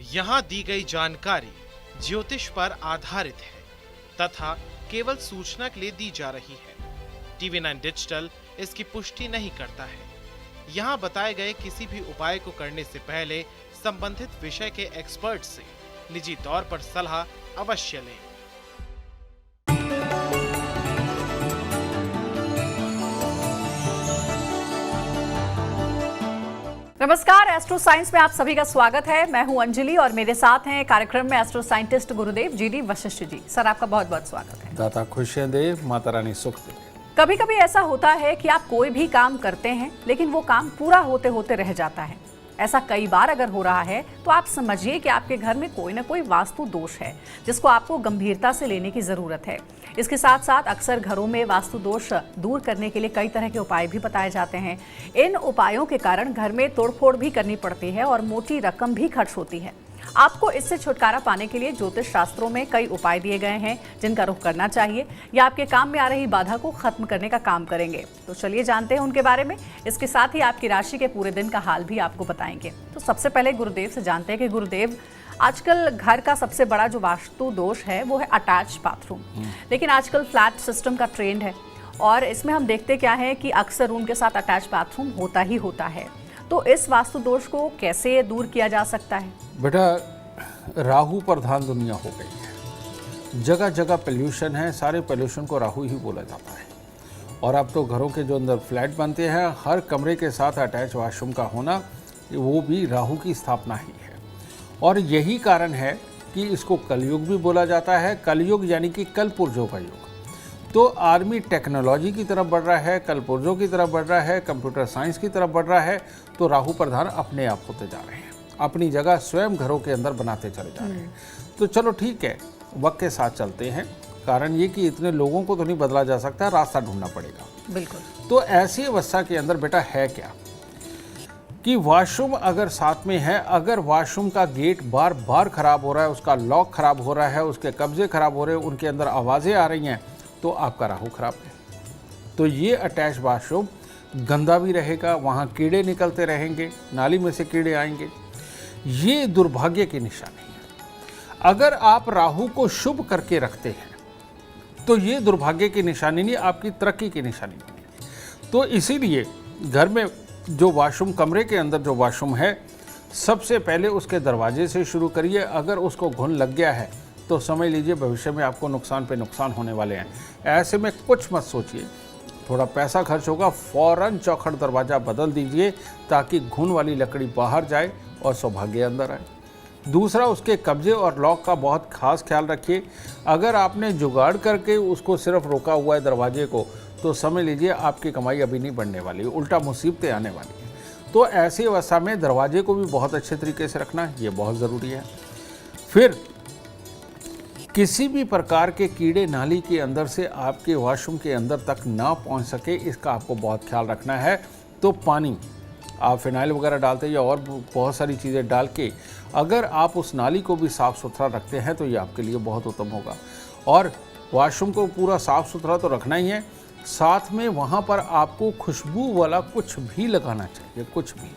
यहाँ दी गई जानकारी ज्योतिष पर आधारित है तथा केवल सूचना के लिए दी जा रही है। TV9 डिजिटल इसकी पुष्टि नहीं करता है। यहाँ बताए गए किसी भी उपाय को करने से पहले संबंधित विषय के एक्सपर्ट से निजी तौर पर सलाह अवश्य लें। नमस्कार, एस्ट्रो साइंस में आप सभी का स्वागत है। मैं हूं अंजलि और मेरे साथ हैं कार्यक्रम में एस्ट्रो साइंटिस्ट गुरुदेव जीडी वशिष्ठ जी। सर, आपका बहुत बहुत स्वागत है। दाता खुशियां दे, माता रानी सुख दे। कभी कभी ऐसा होता है कि आप कोई भी काम करते हैं लेकिन वो काम पूरा होते होते रह जाता है। ऐसा कई बार अगर हो रहा है तो आप समझिए कि आपके घर में कोई ना कोई वास्तु दोष है जिसको आपको गंभीरता से लेने की जरूरत है। इसके साथ साथ अक्सर घरों में वास्तु दोष दूर करने के लिए कई तरह के उपाय भी बताए जाते हैं। इन उपायों के कारण घर में तोड़फोड़ भी करनी पड़ती है और मोटी रकम भी खर्च होती है। आपको इससे छुटकारा पाने के लिए ज्योतिष शास्त्रों में कई उपाय दिए गए हैं जिनका रुख करना चाहिए या आपके काम में आ रही बाधा को खत्म करने का काम करेंगे। तो चलिए जानते हैं उनके बारे में। इसके साथ ही आपकी राशि के पूरे दिन का हाल भी आपको बताएंगे। तो सबसे पहले गुरुदेव से जानते हैं कि गुरुदेव, आजकल घर का सबसे बड़ा जो वास्तु दोष है वो है अटैच बाथरूम। लेकिन आजकल फ्लैट सिस्टम का ट्रेंड है और इसमें हम देखते क्या है कि अक्सर रूम के साथ अटैच बाथरूम होता ही होता है। तो इस वास्तु दोष को कैसे दूर किया जा सकता है? बेटा, राहु प्रधान दुनिया हो गई है। जगह जगह पोल्यूशन है, सारे पोल्यूशन को राहु ही बोला जाता है। और अब तो घरों के जो अंदर फ्लैट बनते हैं, हर कमरे के साथ अटैच वॉशरूम का होना, वो भी राहु की स्थापना ही है। और यही कारण है कि इसको कलयुग भी बोला जाता है। कलयुग यानी कि कल पुर्जों का युग। तो आदमी टेक्नोलॉजी की तरफ बढ़ रहा है, कल पुर्जों की तरफ बढ़ रहा है, कंप्यूटर साइंस की तरफ बढ़ रहा है। तो राहु प्रधान अपने आप होते जा रहे हैं, अपनी जगह स्वयं घरों के अंदर बनाते चले जा रहे हैं। तो चलो ठीक है, वक्त के साथ चलते हैं। कारण ये कि इतने लोगों को तो नहीं बदला जा सकता, रास्ता ढूंढना पड़ेगा। बिल्कुल। तो ऐसी अवस्था के अंदर बेटा है क्या कि वॉशरूम अगर साथ में है, अगर वॉशरूम का गेट बार बार खराब हो रहा है, उसका लॉक खराब हो रहा है, उसके कब्जे खराब हो रहे हैं, उनके अंदर आवाज़ें आ रही हैं, तो आपका राहु खराब है। तो ये अटैच वॉशरूम गंदा भी रहेगा, वहाँ कीड़े निकलते रहेंगे, नाली में से कीड़े आएंगे। ये दुर्भाग्य की निशानी है। अगर आप राहु को शुभ करके रखते हैं तो ये दुर्भाग्य की निशानी नहीं, आपकी तरक्की की निशानी बनेगी। तो इसीलिए घर में जो वॉशरूम, कमरे के अंदर जो वॉशरूम है, सबसे पहले उसके दरवाजे से शुरू करिए। अगर उसको घुन लग गया है तो समझ लीजिए भविष्य में आपको नुकसान पे नुकसान होने वाले हैं। ऐसे में कुछ मत सोचिए, थोड़ा पैसा खर्च होगा, फौरन चौखट दरवाज़ा बदल दीजिए ताकि घुन वाली लकड़ी बाहर जाए और सौभाग्य अंदर आए। दूसरा, उसके कब्जे और लॉक का बहुत खास ख्याल रखिए। अगर आपने जुगाड़ करके उसको सिर्फ रोका हुआ है दरवाजे को, तो समझ लीजिए आपकी कमाई अभी नहीं बढ़ने वाली, उल्टा मुसीबतें आने वाली हैं। तो ऐसी अवस्था में दरवाजे को भी बहुत अच्छे तरीके से रखना, ये बहुत ज़रूरी है। फिर किसी भी प्रकार के कीड़े नाली के अंदर से आपके वॉशरूम के अंदर तक ना पहुंच सके, इसका आपको बहुत ख्याल रखना है। तो पानी, आप फिनाइल वगैरह डालते हैं या और बहुत सारी चीज़ें डाल के अगर आप उस नाली को भी साफ़ सुथरा रखते हैं तो ये आपके लिए बहुत उत्तम होगा। और वॉशरूम को पूरा साफ़ सुथरा तो रखना ही है, साथ में वहाँ पर आपको खुशबू वाला कुछ भी लगाना चाहिए, कुछ भी।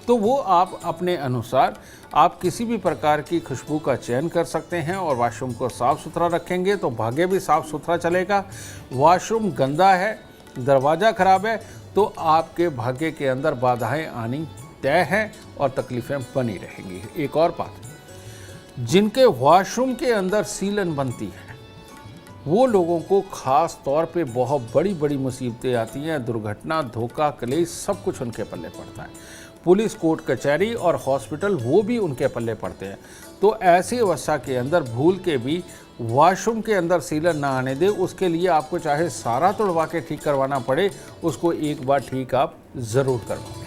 तो वो आप अपने अनुसार आप किसी भी प्रकार की खुशबू का चयन कर सकते हैं और वॉशरूम को साफ़ सुथरा रखेंगे तो भाग्य भी साफ़ सुथरा चलेगा। वॉशरूम गंदा है, दरवाज़ा खराब है, तो आपके भाग्य के अंदर बाधाएं आनी तय हैं और तकलीफ़ें बनी रहेंगी। एक और बात, जिनके वॉशरूम के अंदर सीलन बनती है वो लोगों को खास तौर पे बहुत बड़ी बड़ी मुसीबतें आती हैं। दुर्घटना, धोखा, कलेश सब कुछ उनके पल्ले पड़ता है। पुलिस, कोर्ट कचहरी और हॉस्पिटल वो भी उनके पल्ले पड़ते हैं। तो ऐसी अवस्था के अंदर भूल के भी वॉशरूम के अंदर सीलन ना आने दे। उसके लिए आपको चाहे सारा तोड़वा के ठीक करवाना पड़े, उसको एक बार ठीक आप ज़रूर करवाएं।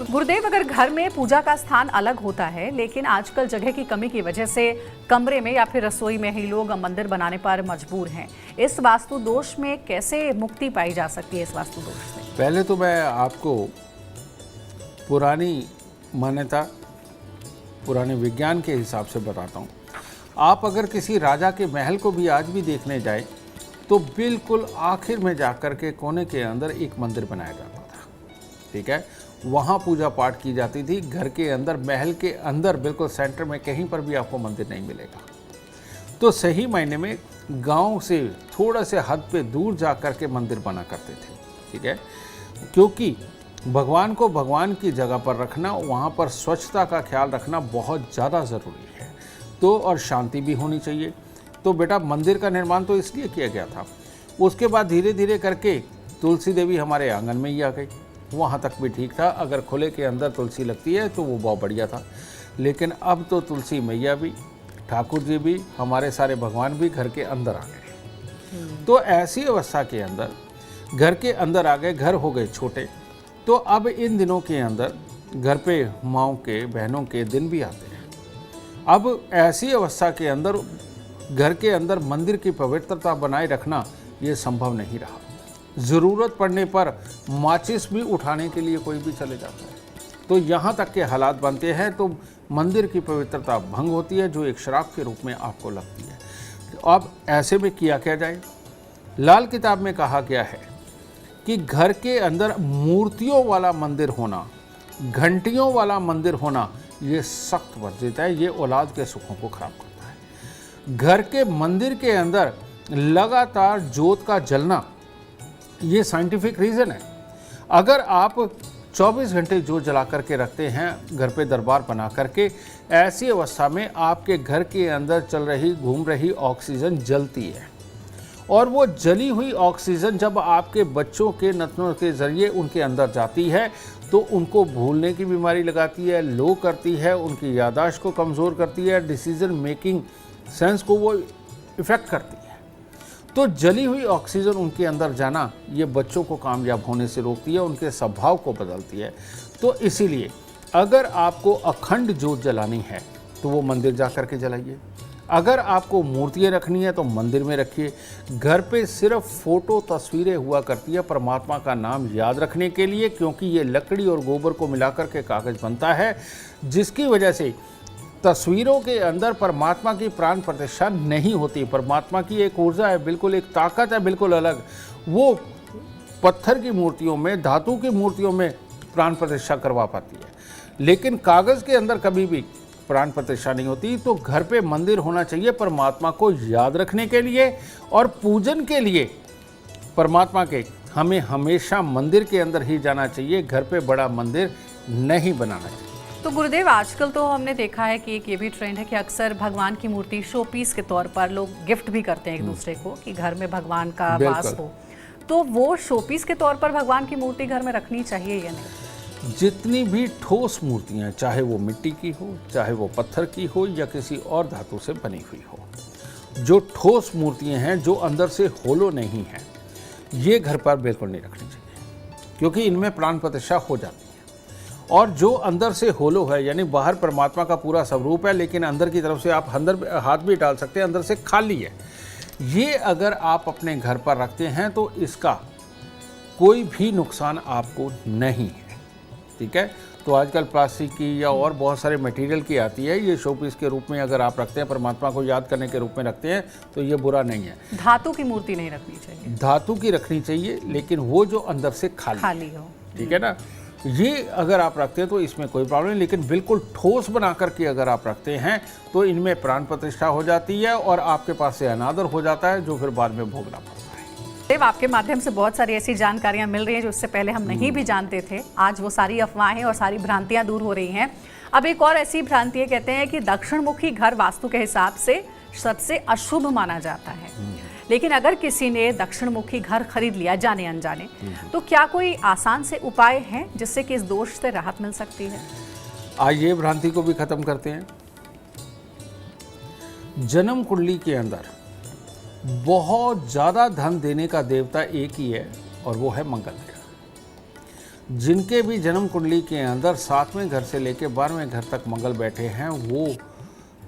गुरुदेव, अगर घर में पूजा का स्थान अलग होता है लेकिन आजकल जगह की कमी की वजह से कमरे में या फिर रसोई में ही लोग मंदिर बनाने पर मजबूर हैं, इस वास्तु दोष में कैसे मुक्ति पाई जा सकती है? इस वास्तु दोष से पहले तो मैं आपको पुरानी मान्यता, पुराने विज्ञान के हिसाब से बताता हूँ। आप अगर किसी राजा के महल को भी आज भी देखने जाए तो बिल्कुल आखिर में जाकर के कोने के अंदर एक मंदिर बनाया जाता था, ठीक है। वहाँ पूजा पाठ की जाती थी। घर के अंदर, महल के अंदर बिल्कुल सेंटर में कहीं पर भी आपको मंदिर नहीं मिलेगा। तो सही मायने में गांव से थोड़ा से हद पे दूर जा कर के मंदिर बना करते थे, ठीक है, क्योंकि भगवान को भगवान की जगह पर रखना, वहाँ पर स्वच्छता का ख्याल रखना बहुत ज़्यादा ज़रूरी है। तो और शांति भी होनी चाहिए। तो बेटा मंदिर का निर्माण तो इसलिए किया गया था। उसके बाद धीरे धीरे करके तुलसी देवी हमारे आंगन में ही आ गई। वहाँ तक भी ठीक था, अगर खुले के अंदर तुलसी लगती है तो वो बहुत बढ़िया था। लेकिन अब तो तुलसी मैया भी, ठाकुर जी भी, हमारे सारे भगवान भी घर के अंदर आ गए। तो ऐसी अवस्था के अंदर घर के अंदर आ गए, घर हो गए छोटे। तो अब इन दिनों के अंदर घर पे माँओं के, बहनों के दिन भी आते हैं। अब ऐसी अवस्था के अंदर घर के अंदर मंदिर की पवित्रता बनाए रखना ये संभव नहीं रहा। ज़रूरत पड़ने पर माचिस भी उठाने के लिए कोई भी चले जाता है। तो यहाँ तक के हालात बनते हैं, तो मंदिर की पवित्रता भंग होती है, जो एक श्राप के रूप में आपको लगती है। तो अब ऐसे में किया क्या जाए? लाल किताब में कहा गया है कि घर के अंदर मूर्तियों वाला मंदिर होना, घंटियों वाला मंदिर होना, ये सख्त वर्जित है। ये औलाद के सुखों को खराब करता है। घर के मंदिर के अंदर लगातार जोत का जलना, ये साइंटिफिक रीज़न है। अगर आप 24 घंटे जोत जला करके रखते हैं घर पे दरबार बना करके, ऐसी अवस्था में आपके घर के अंदर चल रही, घूम रही ऑक्सीजन जलती है। और वो जली हुई ऑक्सीजन जब आपके बच्चों के नथनों के ज़रिए उनके अंदर जाती है तो उनको भूलने की बीमारी लगाती है, लो करती है, उनकी याददाश्त को कमज़ोर करती है, डिसीजन मेकिंग सेंस को वो इफ़ेक्ट करती है। तो जली हुई ऑक्सीजन उनके अंदर जाना, ये बच्चों को कामयाब होने से रोकती है, उनके स्वभाव को बदलती है। तो इसीलिए अगर आपको अखंड जोत जलानी है तो वो मंदिर जा कर के जलाइए। अगर आपको मूर्तियाँ रखनी है तो मंदिर में रखिए। घर पे सिर्फ फ़ोटो, तस्वीरें हुआ करती है परमात्मा का नाम याद रखने के लिए, क्योंकि ये लकड़ी और गोबर को मिलाकर के कागज़ बनता है, जिसकी वजह से तस्वीरों के अंदर परमात्मा की प्राण प्रतिष्ठा नहीं होती। परमात्मा की एक ऊर्जा है, बिल्कुल एक ताकत है, बिल्कुल अलग। वो पत्थर की मूर्तियों में, धातु की मूर्तियों में प्राण प्रतिष्ठा करवा पाती है, लेकिन कागज़ के अंदर कभी भी प्राण प्रतिष्ठा नहीं होती। तो घर पे मंदिर होना चाहिए परमात्मा को याद रखने के लिए और पूजन के लिए। परमात्मा के हमें हमेशा मंदिर के अंदर ही जाना चाहिए, घर पे बड़ा मंदिर नहीं बनाना चाहिए। तो गुरुदेव, आजकल तो हमने देखा है कि एक ये भी ट्रेंड है कि अक्सर भगवान की मूर्ति शो पीस के तौर पर लोग गिफ्ट भी करते हैं एक दूसरे को कि घर में भगवान का वास हो। तो वो शो पीस के तौर पर भगवान की मूर्ति घर में रखनी चाहिए या नहीं? जितनी भी ठोस मूर्तियाँ, चाहे वो मिट्टी की हो, चाहे वो पत्थर की हो या किसी और धातु से बनी हुई हो, जो ठोस मूर्तियाँ हैं जो अंदर से होलो नहीं है, ये घर पर बिल्कुल नहीं रखनी चाहिए, क्योंकि इनमें प्राण प्रतिष्ठा हो जाती है। और जो अंदर से होलो है, यानी बाहर परमात्मा का पूरा स्वरूप है, लेकिन अंदर की तरफ से आप अंदर हाथ भी डाल सकते हैं, अंदर से खाली है, ये अगर आप अपने घर पर रखते हैं तो इसका कोई भी नुकसान आपको नहीं है। ठीक है, तो आजकल प्लास्टिक की या और बहुत सारे मटेरियल की आती है, ये शो पीस के रूप में अगर आप रखते हैं, परमात्मा को याद करने के रूप में रखते हैं, तो ये बुरा नहीं है। धातु की मूर्ति नहीं रखनी चाहिए? धातु की रखनी चाहिए, लेकिन वो जो अंदर से खाली हो। ठीक है ना, ये अगर आप रखते हैं तो इसमें कोई प्रॉब्लम नहीं, लेकिन बिल्कुल ठोस बना करके अगर आप रखते हैं तो इनमें प्राण प्रतिष्ठा हो जाती है और आपके पास से अनादर हो जाता है, जो फिर बाद में भोगना पड़ता है। देव, आपके माध्यम से बहुत सारी ऐसी जानकारियां मिल रही हैं जो इससे पहले हम नहीं भी जानते थे। आज वो सारी अफवाहें और सारी भ्रांतियां दूर हो रही हैं। अब एक और ऐसी भ्रांति है, कहते हैं कि दक्षिण मुखी घर वास्तु के हिसाब से सबसे अशुभ माना जाता है। लेकिन अगर किसी ने दक्षिण मुखी घर खरीद लिया जाने अनजाने, तो क्या कोई आसान से उपाय है जिससे कि इस दोष से राहत मिल सकती है? आइए भ्रांति को भी खत्म करते हैं। जन्म कुंडली के अंदर बहुत ज़्यादा धन देने का देवता एक ही है और वो है मंगल ग्रह। जिनके भी जन्म कुंडली के अंदर 7वें घर से लेकर 12वें घर तक मंगल बैठे हैं, वो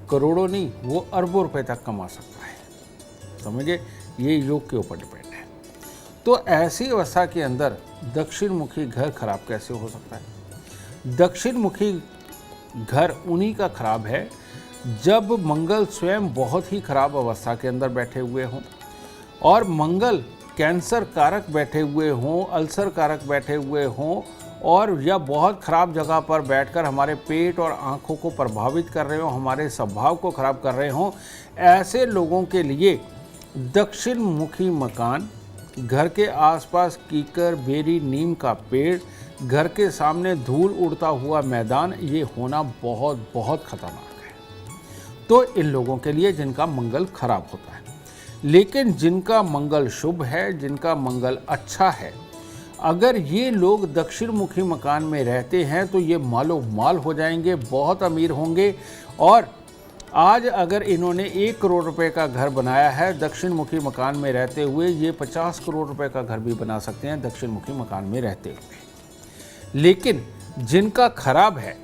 करोड़ों नहीं, वो अरबों रुपए तक कमा सकता है। समझिए, ये योग के ऊपर डिपेंड है। तो ऐसी अवस्था के अंदर दक्षिण मुखी घर खराब कैसे हो सकता है? दक्षिण मुखी घर उन्हीं का खराब है जब मंगल स्वयं बहुत ही खराब अवस्था के अंदर बैठे हुए हों, और मंगल कैंसर कारक बैठे हुए हों, अल्सर कारक बैठे हुए हों, और या बहुत ख़राब जगह पर बैठकर हमारे पेट और आँखों को प्रभावित कर रहे हो, हमारे स्वभाव को ख़राब कर रहे हो, ऐसे लोगों के लिए दक्षिण मुखी मकान, घर के आसपास कीकर, बेरी, नीम का पेड़, घर के सामने धूल उड़ता हुआ मैदान, ये होना बहुत बहुत खतरनाक है। तो इन लोगों के लिए जिनका मंगल खराब होता है, लेकिन जिनका मंगल शुभ है, जिनका मंगल अच्छा है, अगर ये लोग दक्षिण मुखी मकान में रहते हैं तो ये मालो माल हो जाएंगे, बहुत अमीर होंगे। और आज अगर इन्होंने 1 करोड़ रुपए का घर बनाया है दक्षिण मुखी मकान में रहते हुए, ये 50 करोड़ रुपए का घर भी बना सकते हैं दक्षिण मुखी मकान में रहते हुए। लेकिन जिनका खराब है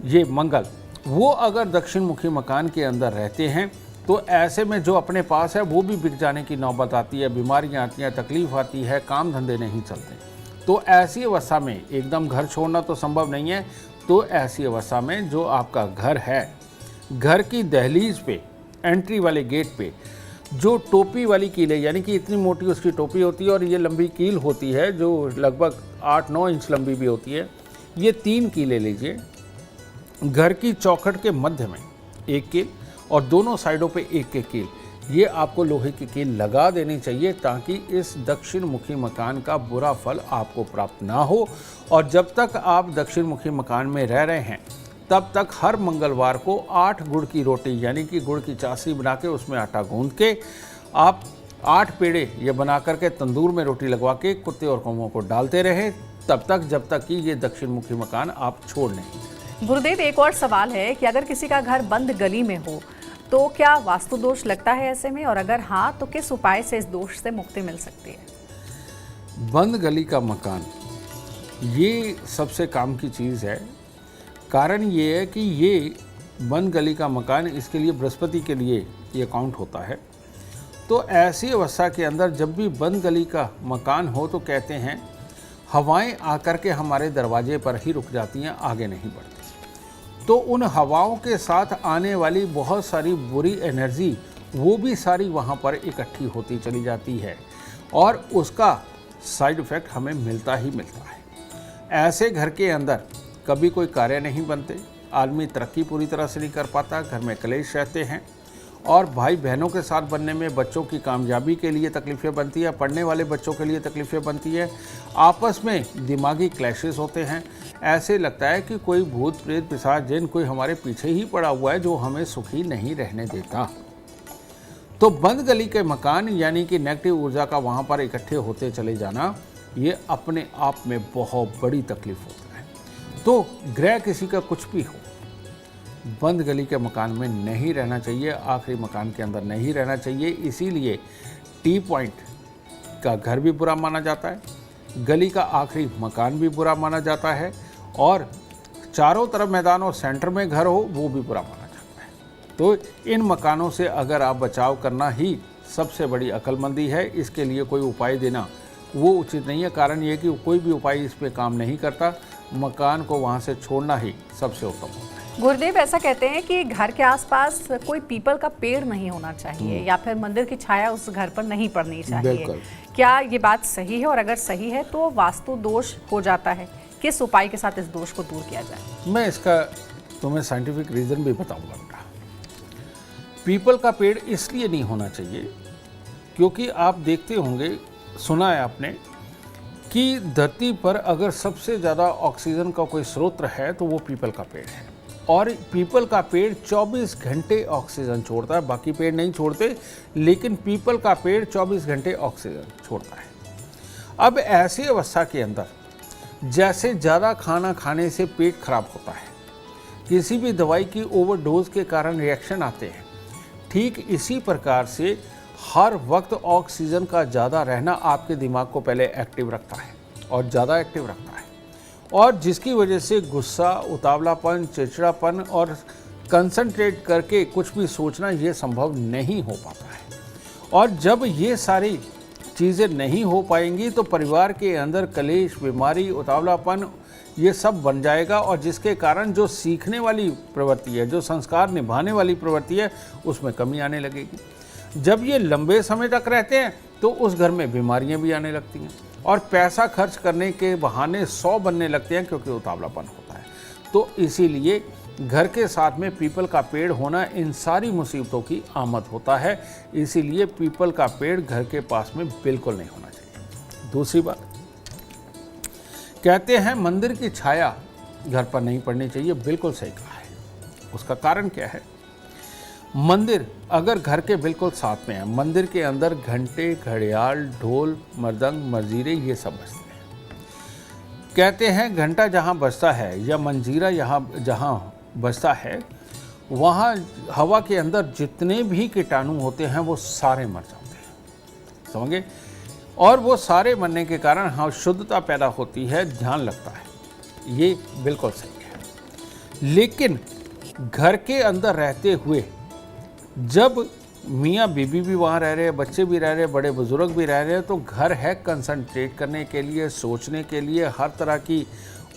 ये मंगल, वो अगर दक्षिण मुखी मकान के अंदर रहते हैं तो ऐसे में जो अपने पास है वो भी बिक जाने की नौबत आती है, बीमारियां आती हैं, तकलीफ आती है, काम धंधे नहीं चलते। तो ऐसी अवस्था में एकदम घर छोड़ना तो संभव नहीं है। तो ऐसी अवस्था में जो आपका घर है, घर की दहलीज पे, एंट्री वाले गेट पे जो टोपी वाली कील है, यानी कि इतनी मोटी उसकी टोपी होती है और ये लंबी कील होती है जो लगभग 8-9 इंच लंबी भी होती है, ये 3 कीलें लीजिए। घर की चौखट के मध्य में 1 कील और दोनों साइडों पे 1 कील, ये आपको लोहे की कील लगा देनी चाहिए ताकि इस दक्षिण मुखी मकान का बुरा फल आपको प्राप्त ना हो। और जब तक आप दक्षिण मुखी मकान में रह रहे हैं तब तक हर मंगलवार को 8 गुड़ की रोटी, यानी कि गुड़ की चाशनी बना के उसमें आटा गूंद के आप 8 पेड़े ये बना करके तंदूर में रोटी लगवा के कुत्ते और कौवों को डालते रहें, तब तक जब तक कि ये दक्षिण मुखी मकान आप छोड़ नहीं देते। गुरुदेव, एक और सवाल है कि अगर किसी का घर बंद गली में हो तो क्या वास्तु दोष लगता है ऐसे में, और अगर हाँ तो किस उपाय से इस दोष से मुक्ति मिल सकती है? बंद गली का मकान ये सबसे काम की चीज़ है। कारण ये है कि ये बंद गली का मकान, इसके लिए बृहस्पति के लिए ये काउंट होता है। तो ऐसी अवस्था के अंदर जब भी बंद गली का मकान हो तो कहते हैं हवाएं आकर के हमारे दरवाजे पर ही रुक जाती हैं, आगे नहीं बढ़ती। तो उन हवाओं के साथ आने वाली बहुत सारी बुरी एनर्जी वो भी सारी वहाँ पर इकट्ठी होती चली जाती है और उसका साइड इफ़ेक्ट हमें मिलता ही मिलता है। ऐसे घर के अंदर कभी कोई कार्य नहीं बनते, आदमी तरक्की पूरी तरह से नहीं कर पाता, घर में कलेश रहते हैं और भाई बहनों के साथ बनने में बच्चों की कामयाबी के लिए तकलीफ़ें बनती है, पढ़ने वाले बच्चों के लिए तकलीफ़ें बनती है, आपस में दिमागी क्लैशेस होते हैं। ऐसे लगता है कि कोई भूत प्रेत पिशाच जिन कोई हमारे पीछे ही पड़ा हुआ है जो हमें सुखी नहीं रहने देता। तो बंद गली के मकान यानी कि नेगेटिव ऊर्जा का वहाँ पर इकट्ठे होते चले जाना, ये अपने आप में बहुत बड़ी तकलीफ होता है। तो ग्रह किसी का कुछ भी हो, बंद गली के मकान में नहीं रहना चाहिए, आखिरी मकान के अंदर नहीं रहना चाहिए। इसीलिए टी पॉइंट का घर भी बुरा माना जाता है, गली का आखिरी मकान भी बुरा माना जाता है और चारों तरफ मैदान और सेंटर में घर हो वो भी बुरा माना जाता है। तो इन मकानों से अगर आप बचाव करना ही सबसे बड़ी अक्लमंदी है, इसके लिए कोई उपाय देना वो उचित नहीं है। कारण ये कि कोई भी उपाय इस पे काम नहीं करता, मकान को वहाँ से छोड़ना ही सबसे उत्तम होता है। गुरुदेव, ऐसा कहते हैं कि घर के आसपास कोई पीपल का पेड़ नहीं होना चाहिए या फिर मंदिर की छाया उस घर पर नहीं पड़नी चाहिए। क्या ये बात सही है, और अगर सही है तो वास्तु दोष हो जाता है? किस उपाय के साथ इस दोष को दूर किया जाए? मैं इसका तुम्हें साइंटिफिक रीज़न भी बताऊंगा बेटा। पीपल का पेड़ इसलिए नहीं होना चाहिए क्योंकि आप देखते होंगे, सुना है आपने कि धरती पर अगर सबसे ज़्यादा ऑक्सीजन का कोई स्रोत है तो वो पीपल का पेड़ है। और पीपल का पेड़ 24 घंटे ऑक्सीजन छोड़ता है, बाकी पेड़ नहीं छोड़ते, लेकिन पीपल का पेड़ 24 घंटे ऑक्सीजन छोड़ता है। अब ऐसी अवस्था के अंदर जैसे ज़्यादा खाना खाने से पेट खराब होता है, किसी भी दवाई की ओवरडोज के कारण रिएक्शन आते हैं, ठीक इसी प्रकार से हर वक्त ऑक्सीजन का ज़्यादा रहना आपके दिमाग को पहले एक्टिव रखता है और ज़्यादा एक्टिव रखता है, और जिसकी वजह से गुस्सा, उतावलापन, चिड़चिड़ापन और कंसंट्रेट करके कुछ भी सोचना ये संभव नहीं हो पाता है। और जब ये सारी चीज़ें नहीं हो पाएंगी तो परिवार के अंदर कलेश, बीमारी, उतावलापन ये सब बन जाएगा, और जिसके कारण जो सीखने वाली प्रवृत्ति है, जो संस्कार निभाने वाली प्रवृत्ति है, उसमें कमी आने लगेगी। जब ये लंबे समय तक रहते हैं तो उस घर में बीमारियां भी आने लगती हैं, और पैसा खर्च करने के बहाने 100 बनने लगते हैं क्योंकि उतावलापन होता है। तो इसीलिए घर के साथ में पीपल का पेड़ होना इन सारी मुसीबतों की आमद होता है। इसीलिए पीपल का पेड़ घर के पास में बिल्कुल नहीं होना चाहिए। दूसरी बात, कहते हैं मंदिर की छाया घर पर नहीं पड़नी चाहिए। बिल्कुल सही कहा है। उसका कारण क्या है? मंदिर अगर घर के बिल्कुल साथ में है, मंदिर के अंदर घंटे, घड़ियाल, ढोल, मृदंग, मंजीरे ये सब बजते हैं। कहते हैं घंटा जहाँ बजता है या मंजीरा जहाँ बजता है, वहाँ हवा के अंदर जितने भी कीटाणु होते हैं वो सारे मर जाते हैं। समझे? और वो सारे मरने के कारण हाँ शुद्धता पैदा होती है, ध्यान लगता है। ये बिल्कुल सही है। लेकिन घर के अंदर रहते हुए जब मियाँ बीबी भी वहाँ रह रहे हैं, बच्चे भी रह रहे हैं, बड़े बुजुर्ग भी रह रहे हैं, तो घर है कंसंट्रेट करने के लिए, सोचने के लिए, हर तरह की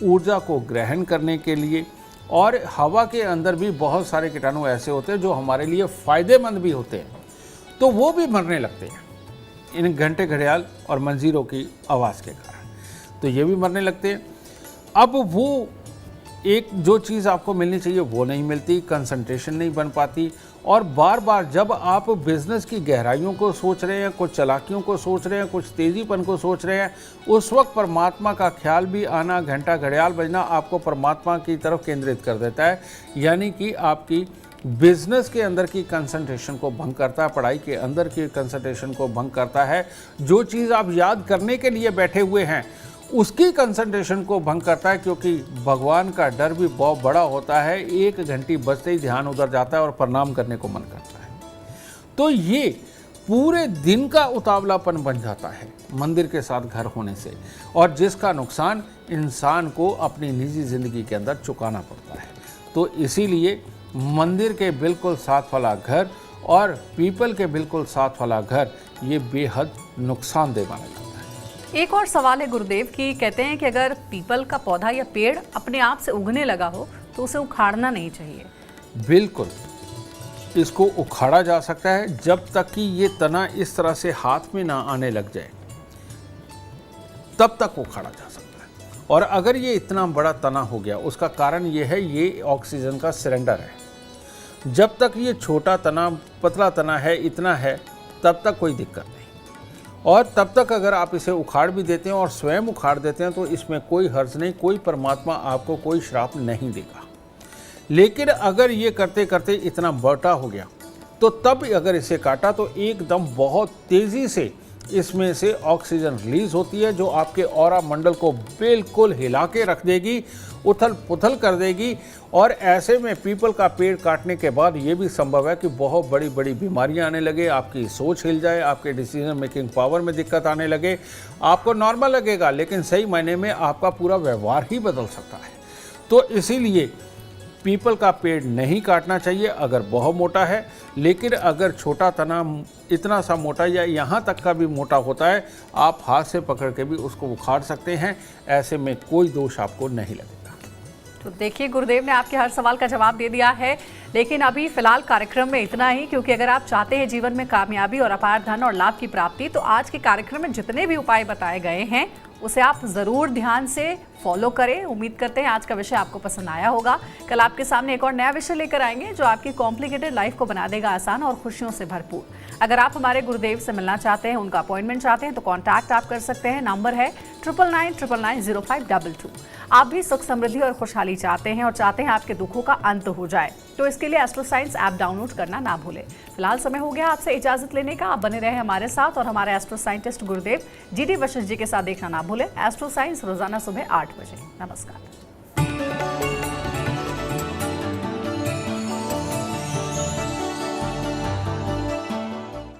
ऊर्जा को ग्रहण करने के लिए। और हवा के अंदर भी बहुत सारे कीटाणु ऐसे होते हैं जो हमारे लिए फ़ायदेमंद भी होते हैं, तो वो भी मरने लगते हैं इन घंटे, घड़ियाल और मंजीरों की आवाज़ के कारण। तो ये भी मरने लगते हैं। अब वो एक जो चीज़ आपको मिलनी चाहिए वो नहीं मिलती, कंसंट्रेशन नहीं बन पाती। और बार बार जब आप बिज़नेस की गहराइयों को सोच रहे हैं, कुछ चालाकियों को सोच रहे हैं, कुछ तेज़ीपन को सोच रहे हैं, उस वक्त परमात्मा का ख्याल भी आना, घंटा घड़ियाल बजना आपको परमात्मा की तरफ केंद्रित कर देता है। यानी कि आपकी बिजनेस के अंदर की कंसंट्रेशन को भंग करता है, पढ़ाई के अंदर की कंसंट्रेशन को भंग करता है। जो चीज़ आप याद करने के लिए बैठे हुए हैं उसकी कंसंट्रेशन को भंग करता है, क्योंकि भगवान का डर भी बहुत बड़ा होता है। एक घंटी बजते ही ध्यान उधर जाता है और प्रणाम करने को मन करता है। तो ये पूरे दिन का उतावलापन बन जाता है मंदिर के साथ घर होने से, और जिसका नुकसान इंसान को अपनी निजी ज़िंदगी के अंदर चुकाना पड़ता है। तो इसीलिए मंदिर के बिल्कुल साथ वाला घर और पीपल के बिल्कुल साथ वाला घर ये बेहद नुकसानदेह माना जाता है। एक और सवाल है गुरुदेव की, कहते हैं कि अगर पीपल का पौधा या पेड़ अपने आप से उगने लगा हो तो उसे उखाड़ना नहीं चाहिए। बिल्कुल, इसको उखाड़ा जा सकता है जब तक कि ये तना इस तरह से हाथ में ना आने लग जाए, तब तक उखाड़ा जा सकता है। और अगर ये इतना बड़ा तना हो गया, उसका कारण ये है ये ऑक्सीजन का सिलेंडर है। जब तक ये छोटा तना, पतला तना है, इतना है, तब तक कोई दिक्कत नहीं। और तब तक अगर आप इसे उखाड़ भी देते हैं और स्वयं उखाड़ देते हैं तो इसमें कोई हर्ज नहीं, कोई परमात्मा आपको कोई श्राप नहीं देगा। लेकिन अगर ये करते करते इतना बड़ा हो गया तो तब अगर इसे काटा तो एकदम बहुत तेज़ी से इसमें से ऑक्सीजन रिलीज होती है, जो आपके ऑरा मंडल को बिल्कुल हिला के रख देगी, उथल पुथल कर देगी। और ऐसे में पीपल का पेड़ काटने के बाद ये भी संभव है कि बहुत बड़ी बड़ी बीमारियां आने लगे, आपकी सोच हिल जाए, आपके डिसीजन मेकिंग पावर में दिक्कत आने लगे। आपको नॉर्मल लगेगा लेकिन सही मायने में आपका पूरा व्यवहार ही बदल सकता है। तो इसीलिए पीपल का पेड़ नहीं काटना चाहिए अगर बहुत मोटा है। लेकिन अगर छोटा तना इतना सा मोटा या यहाँ तक का भी मोटा होता है, आप हाथ से पकड़ के भी उसको उखाड़ सकते हैं। ऐसे में कोई दोष आपको नहीं लगेगा। तो देखिए, गुरुदेव ने आपके हर सवाल का जवाब दे दिया है। लेकिन अभी फिलहाल कार्यक्रम में इतना ही, क्योंकि अगर आप चाहते हैं जीवन में कामयाबी और अपार धन और लाभ की प्राप्ति, तो आज के कार्यक्रम में जितने भी उपाय बताए गए हैं उसे आप ज़रूर ध्यान से फॉलो करें। उम्मीद करते हैं आज का विषय आपको पसंद आया होगा। कल आपके सामने एक और नया विषय लेकर आएंगे जो आपकी कॉम्प्लिकेटेड लाइफ को बना देगा आसान और खुशियों से भरपूर। अगर आप हमारे गुरुदेव से मिलना चाहते हैं, उनका अपॉइंटमेंट चाहते हैं, तो कॉन्टैक्ट आप कर सकते हैं। नंबर है 9999990522। आप भी सुख समृद्धि और खुशहाली चाहते हैं और चाहते हैं आपके दुखों का अंत हो जाए, तो इसके लिए एस्ट्रो साइंस ऐप डाउनलोड करना ना भूलें। फिलहाल समय हो गया आपसे इजाजत लेने का। आप बने रहे हमारे साथ और हमारे एस्ट्रो साइंटिस्ट गुरुदेव GD वशिष्ठ जी के साथ देखना ना भूलें। एस्ट्रो साइंस रोजाना सुबह 8 बजे। नमस्कार।